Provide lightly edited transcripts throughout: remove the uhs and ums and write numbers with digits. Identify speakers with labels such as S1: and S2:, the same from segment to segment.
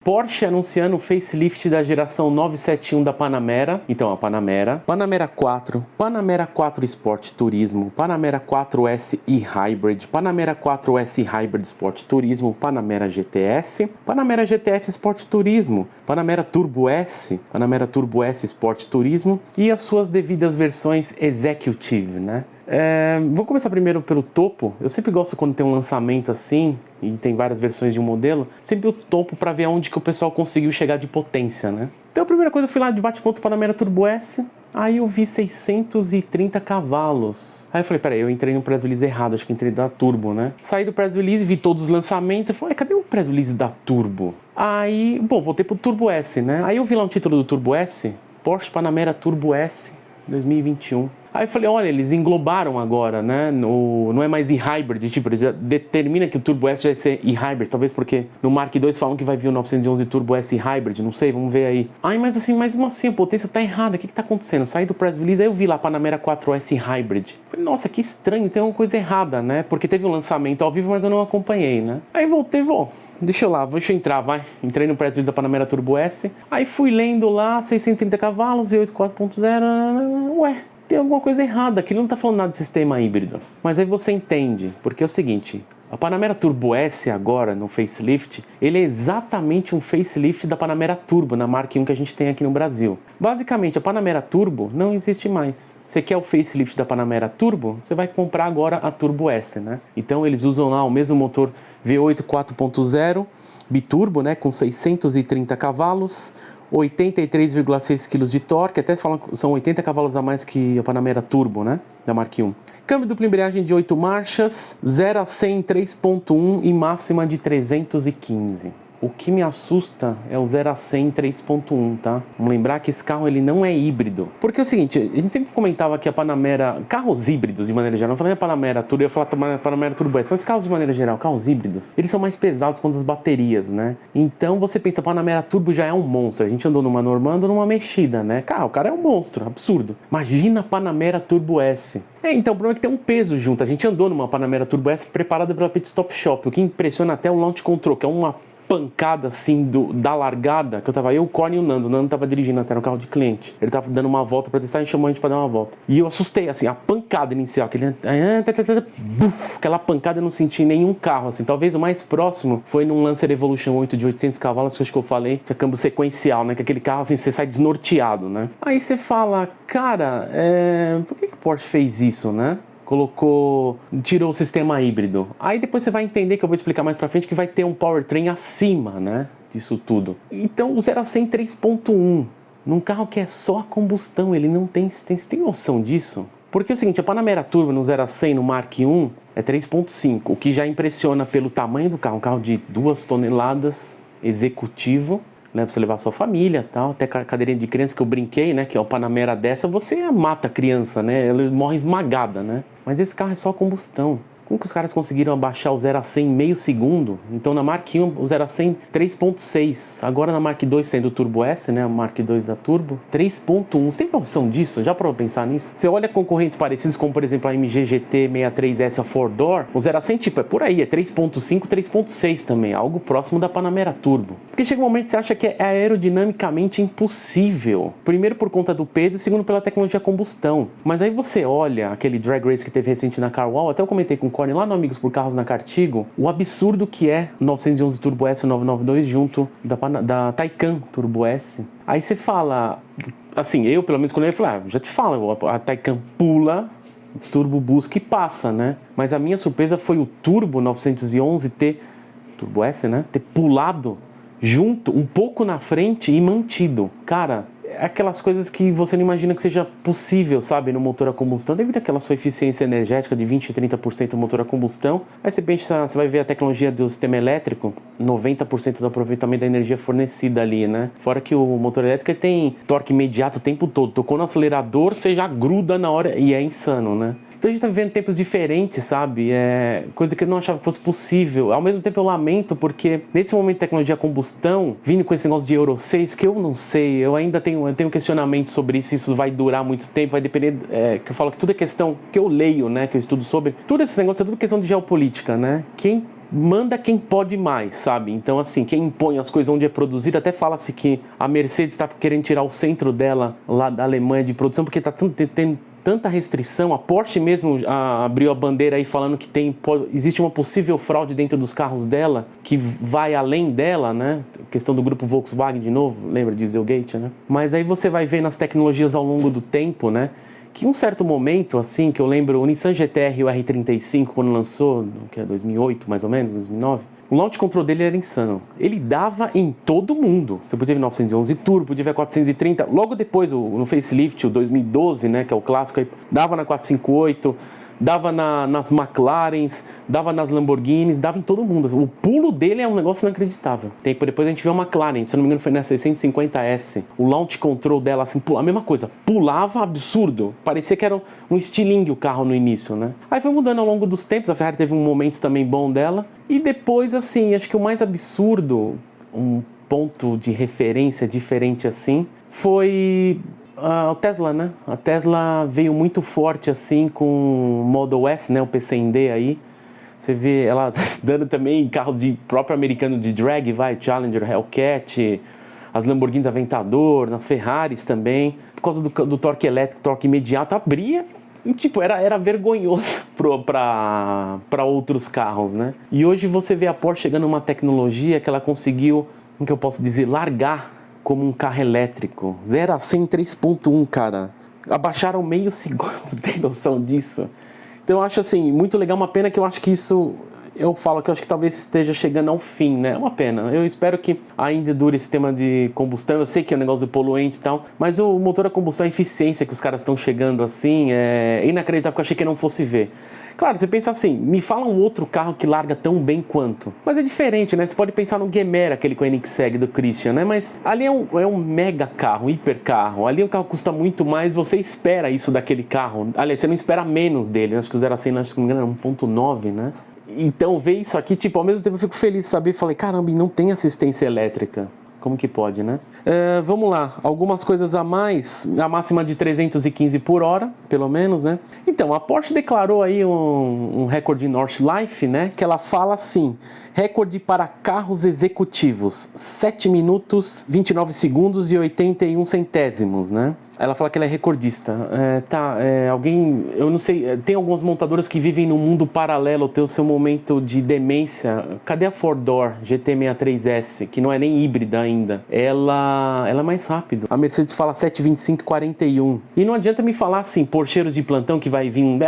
S1: Porsche anunciando o facelift da geração 971 da Panamera. Então, a Panamera, Panamera 4, Panamera 4 Sport Turismo, Panamera 4S e Hybrid, Panamera 4S Hybrid Sport Turismo, Panamera GTS, Panamera GTS Sport Turismo, Panamera Turbo S, Panamera Turbo S Sport Turismo e as suas devidas versões Executive, né? Vou começar primeiro pelo topo. Eu sempre gosto quando tem um lançamento assim e tem várias versões de um modelo, sempre o topo para ver aonde que o pessoal conseguiu chegar de potência, né? Então a primeira coisa eu fui lá de bate-ponto Panamera Turbo S, aí eu vi 630 cavalos. Aí eu falei, peraí, eu entrei no press release errado, acho que entrei da Turbo, né? Saí do press release, vi todos os lançamentos, eu falei, cadê o press release da Turbo? Aí, bom, voltei pro Turbo S, né? Aí eu vi lá um título do Turbo S, Porsche Panamera Turbo S 2021. Aí eu falei, olha, eles englobaram agora, né, não é mais e-hybrid, tipo, eles já determinam que o Turbo S vai ser e-hybrid, talvez porque no Mark II falam que vai vir o 911 Turbo S e-hybrid, não sei, vamos ver aí. Ai, mas assim, mesmo assim, a potência tá errada, o que tá acontecendo? Saí do press release, aí eu vi lá Panamera 4S hybrid. Falei, nossa, que estranho, tem uma coisa errada, né, porque teve um lançamento ao vivo, mas eu não acompanhei, né. Aí voltei, deixa eu entrar, vai. Entrei no press release da Panamera Turbo S, aí fui lendo lá, 630 cavalos, V8 4.0, ué, tem alguma coisa errada, aquilo não tá falando nada de sistema híbrido. Mas aí você entende, porque é o seguinte, a Panamera Turbo S agora, no facelift, ele é exatamente um facelift da Panamera Turbo, na Mark I que a gente tem aqui no Brasil. Basicamente, a Panamera Turbo não existe mais. Você quer o facelift da Panamera Turbo, você vai comprar agora a Turbo S, né? Então eles usam lá o mesmo motor V8 4.0, biturbo, né, com 630 cavalos, 83,6 kg de torque, até falam que são 80 cavalos a mais que a Panamera Turbo, né, da Mark I. Câmbio dupla embreagem de 8 marchas, 0 a 100 em 3.1 e máxima de 315. O que me assusta é o 0 a 100 em 3.1, tá? Vamos lembrar que esse carro ele não é híbrido. Porque é o seguinte, a gente sempre comentava que a Panamera, carros híbridos de maneira geral, não falando a Panamera Turbo, eu ia falar Panamera Turbo S, mas carros de maneira geral, carros híbridos, eles são mais pesados quanto as baterias, né? Então você pensa, Panamera Turbo já é um monstro, a gente andou numa normanda ou numa mexida, né? O cara é um monstro, absurdo. Imagina a Panamera Turbo S. Então o problema é que tem um peso junto, a gente andou numa Panamera Turbo S preparada pela Pit Stop Shop, o que impressiona até o Launch Control, que é uma pancada assim da largada, que eu tava, eu, o Corne e o Nando tava dirigindo até no carro de cliente, ele tava dando uma volta pra testar e chamou a gente pra dar uma volta, e eu assustei assim, a pancada inicial, aquela pancada eu não senti em nenhum carro assim, talvez o mais próximo foi num Lancer Evolution 8 de 800 cavalos, que acho que eu falei, tinha câmbio sequencial, né, que aquele carro assim, você sai desnorteado, né, aí você fala, cara, por que o Porsche fez isso, né? Tirou o sistema híbrido. Aí depois você vai entender, que eu vou explicar mais pra frente, que vai ter um powertrain acima, né, disso tudo. Então o 0 a 100 3.1, num carro que é só a combustão, ele não tem, você tem noção disso? Porque é o seguinte, a Panamera Turbo no 0 a 100 no Mark I é 3.5, o que já impressiona pelo tamanho do carro, um carro de 2 toneladas, executivo, né, pra você levar a sua família e tal, até cadeirinha de criança que eu brinquei, né, que é uma Panamera dessa, você mata a criança, né, ela morre esmagada, né, mas esse carro é só combustão. Como que os caras conseguiram abaixar o 0 a 100 em meio segundo? Então na Mark I, o 0 a 100, 3.6. Agora na Mark II, sendo o Turbo S, né, a Mark II da Turbo, 3.1. Você tem noção disso? Já parou pra pensar nisso? Você olha concorrentes parecidos, como por exemplo a MG GT 63S, a 4-door, o 0 a 100 tipo é por aí, é 3.5, 3.6 também, algo próximo da Panamera Turbo. Porque chega um momento que você acha que é aerodinamicamente impossível. Primeiro por conta do peso e segundo pela tecnologia combustão. Mas aí você olha aquele drag race que teve recente na Carwall, até eu comentei com o Corne lá no Amigos por Carros na Cartigo, o absurdo que é o 911 Turbo S e o 992 junto da Taycan Turbo S. Aí você fala, assim, eu pelo menos quando eu falei, já te falo, a Taycan pula, Turbo busca e passa, né? Mas a minha surpresa foi o Turbo 911 Turbo S, né? Ter pulado junto, um pouco na frente e mantido. Cara, é aquelas coisas que você não imagina que seja possível, sabe, no motor a combustão, devido àquela sua eficiência energética de 20% e 30% no motor a combustão. Aí você pensa, você vai ver a tecnologia do sistema elétrico, 90% do aproveitamento da energia fornecida ali, né? Fora que o motor elétrico tem torque imediato o tempo todo, tocou no acelerador, você já gruda na hora e é insano, né? Então a gente tá vivendo tempos diferentes, sabe? Coisa que eu não achava que fosse possível. Ao mesmo tempo eu lamento, porque nesse momento de tecnologia a combustão, vindo com esse negócio de Euro 6, que eu não sei, eu ainda tenho questionamento sobre isso vai durar muito tempo, vai depender, que eu falo que tudo é questão, que eu leio, né, que eu estudo sobre, tudo esse negócio é tudo questão de geopolítica, né? Quem manda quem pode mais, sabe? Então, assim, quem impõe as coisas onde é produzido, até fala-se que a Mercedes está querendo tirar o centro dela lá da Alemanha de produção, porque está tendo tanta restrição. A Porsche mesmo abriu a bandeira aí falando que existe uma possível fraude dentro dos carros dela, que vai além dela, né? Questão do grupo Volkswagen de novo, lembra de Dieselgate, né? Mas aí você vai vendo as tecnologias ao longo do tempo, né? Que um certo momento, assim, que eu lembro, o Nissan GT-R e o R35, quando lançou, que é 2008 mais ou menos, 2009, o launch control dele era insano. Ele dava em todo mundo. Você podia ver 911 Turbo, podia ver 430. Logo depois, no facelift, o 2012, né, que é o clássico, aí, dava na 458, dava nas McLarens, dava nas Lamborghinis, dava em todo mundo. O pulo dele é um negócio inacreditável. Depois a gente vê uma McLaren, se eu não me engano foi na 650S. O launch control dela, assim, a mesma coisa. Pulava absurdo. Parecia que era um estilingue o carro no início, né? Aí foi mudando ao longo dos tempos. A Ferrari teve um momento também bom dela. E depois, assim, acho que o mais absurdo, um ponto de referência diferente assim, foi o Tesla, né? A Tesla veio muito forte assim com o Model S, né? O PCND aí. Você vê ela dando também carros de próprio americano de drag, Challenger, Hellcat, as Lamborghinis Aventador, nas Ferraris também. Por causa do torque elétrico, torque imediato, abria. Tipo, era vergonhoso para outros carros, né? E hoje você vê a Porsche chegando numa tecnologia que ela conseguiu, como que eu posso dizer, largar como um carro elétrico. 0 a 100 em 3.1, cara. Abaixaram meio segundo, tem noção disso? Então eu acho assim, muito legal, uma pena que eu acho que isso... Eu falo que eu acho que talvez esteja chegando ao fim, né? É uma pena. Eu espero que ainda dure esse tema de combustão. Eu sei que é um negócio de poluente e tal, mas o motor a combustão, a eficiência que os caras estão chegando assim, é inacreditável, porque eu achei que eu não fosse ver. Claro, você pensa assim, me fala um outro carro que larga tão bem quanto. Mas é diferente, né? Você pode pensar no Gemera, aquele com a Koenigsegg do Christian, né? Mas ali é um mega carro, um hiper carro. Ali o carro custa muito mais, você espera isso daquele carro. Aliás, você não espera menos dele. Acho que o 0 a 100, acho que não me engano, era 1.9, né? Então, ver isso aqui, tipo, ao mesmo tempo eu fico feliz de saber, falei, caramba, e não tem assistência elétrica. Como que pode, né? Vamos lá, algumas coisas a mais. A máxima de 315 por hora, pelo menos, né? Então, a Porsche declarou aí um recorde Nordschleife, né? Que ela fala assim, recorde para carros executivos, 7 minutos, 29 segundos e 81 centésimos, né? Ela fala que ela é recordista. Alguém... Eu não sei, tem algumas montadoras que vivem num mundo paralelo, tem o seu momento de demência. Cadê a Four Door GT63S, que não é nem híbrida ainda? Ela é mais rápido. A Mercedes fala 7,25,41. E não adianta me falar assim, porcheiros de plantão que vai vir um...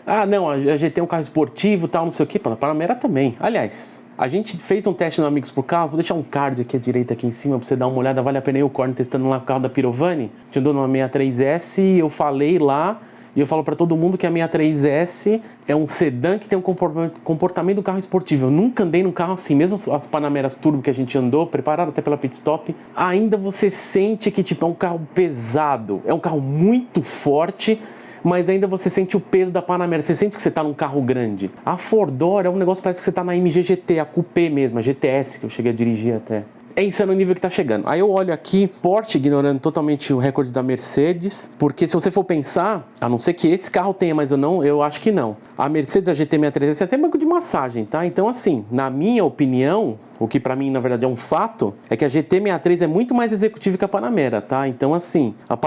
S1: Ah, não, a GT é um carro esportivo, tal, não sei o quê. A Panamera também. Aliás... A gente fez um teste no Amigos por Carro, vou deixar um card aqui à direita, aqui em cima, pra você dar uma olhada, vale a pena ir o Corne testando lá o carro da Pirovani. A gente andou numa 63S e eu falei lá, e eu falo pra todo mundo que a 63S é um sedã que tem um comportamento do carro esportivo. Eu nunca andei num carro assim, mesmo as Panameras Turbo que a gente andou, preparado até pela pit stop, ainda você sente que tipo, é um carro pesado, é um carro muito forte, mas ainda você sente o peso da Panamera, você sente que você está num carro grande. A Four Door é um negócio que parece que você está na MG GT, a Coupé mesmo, a GTS, que eu cheguei a dirigir até. É insano o nível que tá chegando. Aí eu olho aqui, Porsche ignorando totalmente o recorde da Mercedes, porque se você for pensar, a não ser que esse carro tenha, mas eu acho que não. A Mercedes, a GT63, é até banco de massagem, tá? Então assim, na minha opinião, o que pra mim na verdade é um fato, é que a GT63 é muito mais executiva que a Panamera, tá? Então assim, a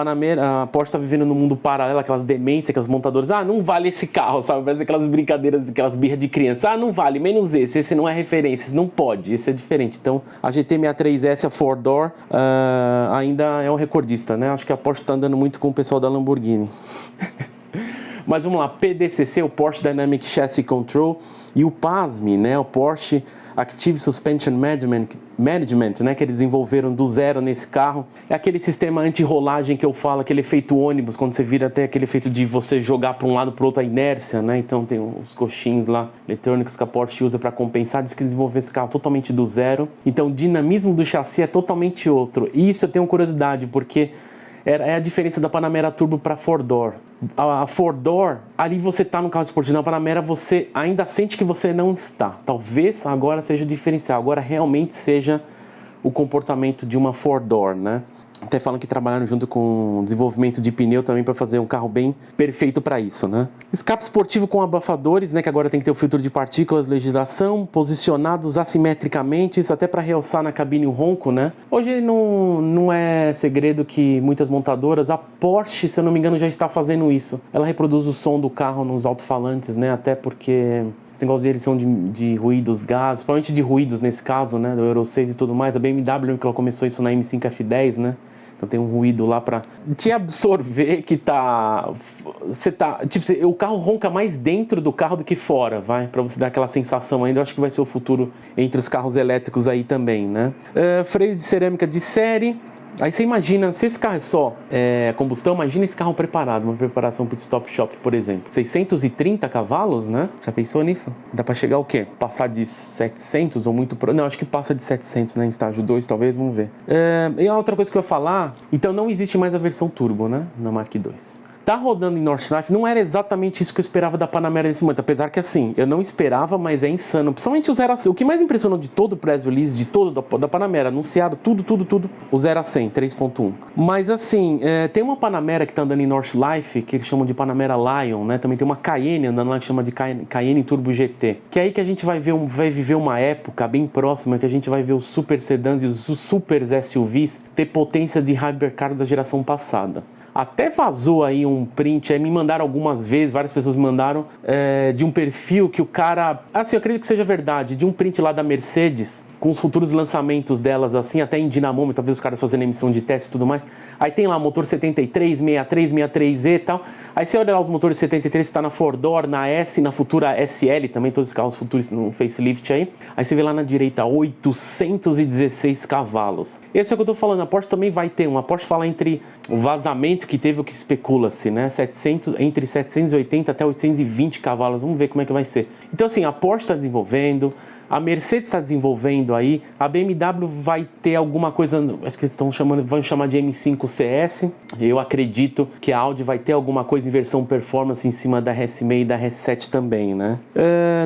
S1: Porsche tá vivendo num mundo paralelo, aquelas demências, aquelas montadoras, não vale esse carro, sabe? Parece aquelas brincadeiras, aquelas birras de criança, não vale, menos esse não é referência, esse não pode, esse é diferente. Então a GT63S, a Four Door, ainda é um recordista, né? Acho que a Porsche tá andando muito com o pessoal da Lamborghini. Mas vamos lá, PDCC, o Porsche Dynamic Chassis Control, e o PASME, né, o Porsche Active Suspension Management, né, que eles desenvolveram do zero nesse carro. É aquele sistema anti-rolagem que eu falo, aquele efeito ônibus, quando você vira até aquele efeito de você jogar para um lado para o outro, a inércia, né? Então tem os coxins lá, eletrônicos que a Porsche usa para compensar. Diz que desenvolveu esse carro totalmente do zero. Então o dinamismo do chassi é totalmente outro. E isso eu tenho curiosidade, porque é a diferença da Panamera Turbo para a Four Door. A Four Door, ali você está no carro esportivo. Na Panamera você ainda sente que você não está. Talvez agora seja o diferencial. Agora realmente seja o comportamento de uma Four Door, né? Até falam que trabalharam junto com o desenvolvimento de pneu também para fazer um carro bem perfeito para isso, né? Escape esportivo com abafadores, né? Que agora tem que ter o filtro de partículas, legislação, posicionados assimetricamente, isso até para realçar na cabine o ronco, né? Hoje não é segredo que muitas montadoras, a Porsche, se eu não me engano, já está fazendo isso. Ela reproduz o som do carro nos alto-falantes, né? Até porque esse negócio de eleição de ruídos, gases, provavelmente de ruídos nesse caso, né? Do Euro 6 e tudo mais. A BMW, que ela começou isso na M5 F10, né? Então tem um ruído lá pra te absorver que tá... Você tá... Tipo, o carro ronca mais dentro do carro do que fora, vai? Pra você dar aquela sensação ainda. Eu acho que vai ser o futuro entre os carros elétricos aí também, né? Freio de cerâmica de série. Aí você imagina, se esse carro é só combustão, imagina esse carro preparado, uma preparação pit stop shop, por exemplo. 630 cavalos, né? Já pensou nisso? Dá pra chegar o quê? Passar de 700 ou muito... Não, acho que passa de 700, né? Em estágio 2, talvez, vamos ver. E a outra coisa que eu ia falar, então não existe mais a versão turbo, né? Na Mark II. Tá rodando em Nordschleife, não era exatamente isso que eu esperava da Panamera nesse momento, apesar que assim, eu não esperava, mas é insano, principalmente o 0 a 100, o que mais impressionou de todo o press release, de todo da Panamera, anunciaram tudo, o 0 a 100, 3.1, mas assim, tem uma Panamera que tá andando em Nordschleife, que eles chamam de Panamera Lion, né, também tem uma Cayenne andando lá que chama de Cayenne Turbo GT, que é aí que a gente vai viver uma época bem próxima, que a gente vai ver os super sedãs e os super SUVs ter potência de hypercars da geração passada. Até vazou aí um print, me mandaram algumas vezes, várias pessoas me mandaram, de um perfil que o cara... Assim, eu acredito que seja verdade, de um print lá da Mercedes, com os futuros lançamentos delas, assim, até em dinamômetro, talvez os caras fazendo emissão de teste e tudo mais. Aí tem lá motor 73, 63, 63E e tal. Aí você olha lá os motores 73, está na Fordor, na S, na futura SL também, todos os carros futuros no facelift aí. Aí você vê lá na direita, 816 cavalos. Esse é o que eu tô falando, a Porsche também vai ter uma. A Porsche fala entre o vazamento que teve, o que especula-se, né? Entre 780 até 820 cavalos. Vamos ver como é que vai ser. Então, assim, a Porsche está desenvolvendo, a Mercedes está desenvolvendo aí, a BMW vai ter alguma coisa, acho que eles vão chamar de M5 CS. Eu acredito que a Audi vai ter alguma coisa em versão performance em cima da RS6 e da RS7 também, né?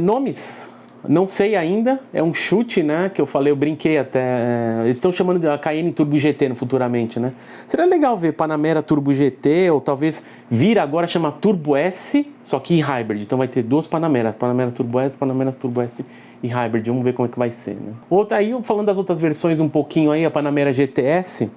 S1: Nomes? Não sei ainda, é um chute, né, que eu falei, eu brinquei até, eles estão chamando de Cayenne Turbo GT futuramente, né, seria legal ver Panamera Turbo GT, ou talvez vir agora chamar Turbo S, só que em Hybrid, então vai ter duas Panameras, Panamera Turbo S, Panamera Turbo S e Hybrid, vamos ver como é que vai ser, né. Outra aí, falando das outras versões um pouquinho aí, a Panamera GTS,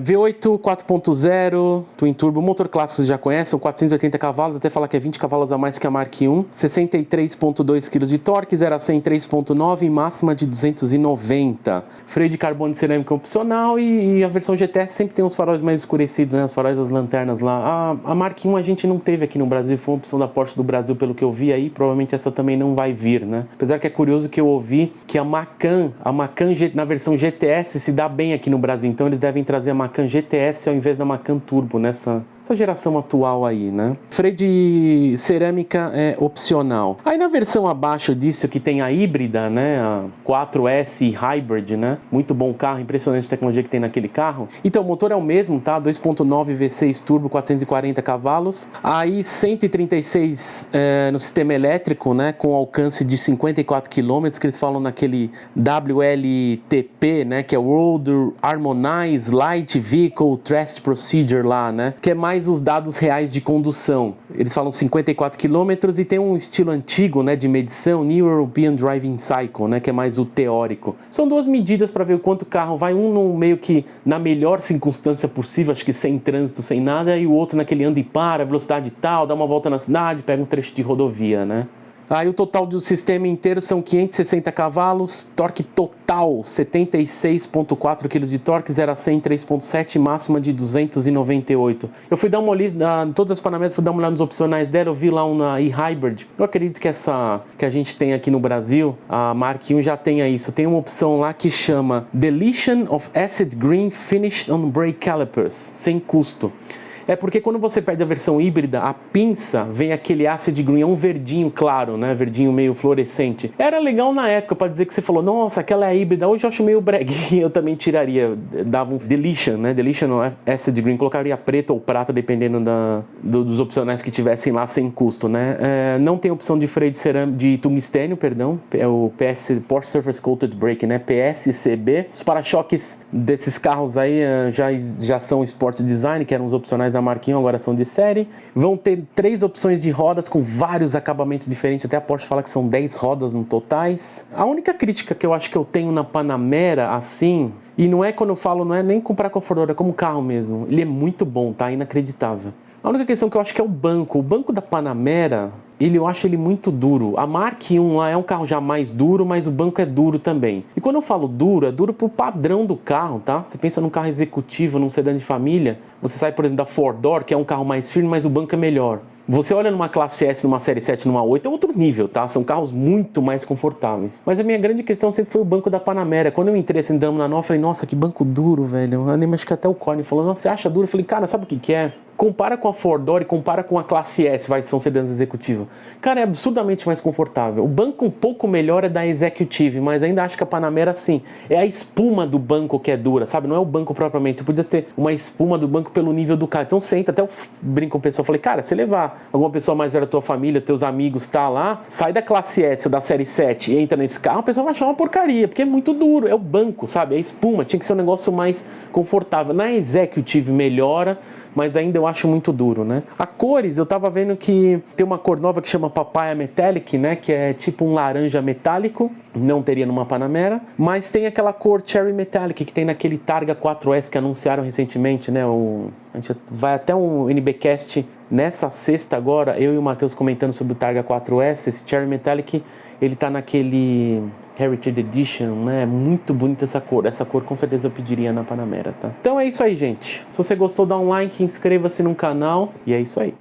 S1: V8 4.0, Twin Turbo, motor clássico vocês já conhecem, são 480 cavalos, até falar que é 20 cavalos a mais que a Mark I, 63.2 kg de torque, 0 a 100 3.9 e máxima de 290. Freio de carbono e cerâmica opcional e a versão GTS sempre tem os faróis mais escurecidos, né? Os faróis das lanternas lá. A Mark I a gente não teve aqui no Brasil, foi uma opção da Porsche do Brasil pelo que eu vi aí, provavelmente essa também não vai vir, né? Apesar que é curioso que eu ouvi que a Macan na versão GTS se dá bem aqui no Brasil, então eles devem trazer a Macan GTS ao invés da Macan Turbo nessa geração atual aí, né? Freio de cerâmica é opcional. Aí na versão abaixo disso que tem a híbrida, né? A 4S Hybrid, né? Muito bom carro, impressionante a tecnologia que tem naquele carro. Então o motor é o mesmo, tá? 2.9 V6 turbo, 440 cavalos. Aí 136 no sistema elétrico, né? Com alcance de 54 km, que eles falam naquele WLTP, né? Que é World Harmonized Light Vehicle Test Procedure lá, né? Que é mais os dados reais de condução. Eles falam 54 km e tem um estilo antigo, né, de medição, New European Driving Cycle, né, que é mais o teórico. São duas medidas para ver o quanto o carro vai, um no meio que na melhor circunstância possível, acho que sem trânsito, sem nada, e o outro naquele anda e para, velocidade tal, dá uma volta na cidade, pega um trecho de rodovia, né. Aí o total do sistema inteiro são 560 cavalos, torque total 76.4 kg de torque, 0 a 100 3.7, máxima de 298. Eu fui dar uma olhada, todas as Panameras, fui dar uma olhada nos opcionais dela, eu vi lá uma e-Hybrid. Eu acredito que essa que a gente tem aqui no Brasil, a Mark I já tenha isso. Tem uma opção lá que chama Deletion of Acid Green Finished on Brake Calipers, sem custo. É porque quando você pede a versão híbrida, a pinça vem aquele acid green, é um verdinho claro, né? Verdinho meio fluorescente. Era legal na época pra dizer que você falou, nossa, aquela é híbrida. Hoje eu acho meio breguinha, eu também tiraria, dava um deletion, né? Deletion ou acid green, colocaria preto ou prata, dependendo dos opcionais que tivessem lá sem custo, né? Não tem opção de freio de tungstênio, perdão, é o Porsche Surface Coated Brake, né? PSCB. Os para-choques desses carros aí já são Sport Design, que eram os opcionais da Marquinhos, agora são de série. Vão ter 3 opções de rodas com vários acabamentos diferentes, até a Porsche fala que são 10 rodas no totais. A única crítica que eu acho que eu tenho na Panamera, assim, e não é quando eu falo, não é nem comprar com a Ford, é como carro mesmo, ele é muito bom, tá? Inacreditável. A única questão que eu acho que é o banco da Panamera, eu acho ele muito duro. A Mark I lá é um carro já mais duro, mas o banco é duro também. E quando eu falo duro, é duro pro padrão do carro, tá? Você pensa num carro executivo, num sedã de família, você sai, por exemplo, da Four Door, que é um carro mais firme, mas o banco é melhor. Você olha numa classe S, numa série 7, numa 8, é outro nível, tá? São carros muito mais confortáveis. Mas a minha grande questão sempre foi o banco da Panamera. Quando eu entrei assim, na nova, eu falei, nossa, que banco duro, velho. Acho que até o Corne falou, nossa, você acha duro? Eu falei, cara, sabe o que é? Compara com a Four Door e compara com a classe S, são sedãs executivos. Cara, é absurdamente mais confortável. O banco um pouco melhor é da Executive, mas ainda acho que a Panamera, sim, é a espuma do banco que é dura, sabe? Não é o banco propriamente. Você podia ter uma espuma do banco pelo nível do carro. Então você entra, até eu brinco com o pessoal, falei, cara, se levar alguma pessoa mais velha da tua família, teus amigos, tá lá, sai da classe S ou da série 7 e entra nesse carro, a pessoa vai achar uma porcaria, porque é muito duro, é o banco, sabe? É a espuma, tinha que ser um negócio mais confortável. Na Executive melhora, mas ainda eu acho muito duro, né? A cores, eu tava vendo que tem uma cor nova que chama Papaya Metallic, né? Que é tipo um laranja metálico, não teria numa Panamera, mas tem aquela cor Cherry Metallic que tem naquele Targa 4S que anunciaram recentemente, né? A gente vai até um NBcast nessa sexta agora, eu e o Matheus comentando sobre o Targa 4S, esse Cherry Metallic, ele tá naquele Heritage Edition, né? Muito bonita essa cor com certeza eu pediria na Panamera, tá? Então é isso aí, gente. Se você gostou, dá um like, inscreva-se no canal e é isso aí.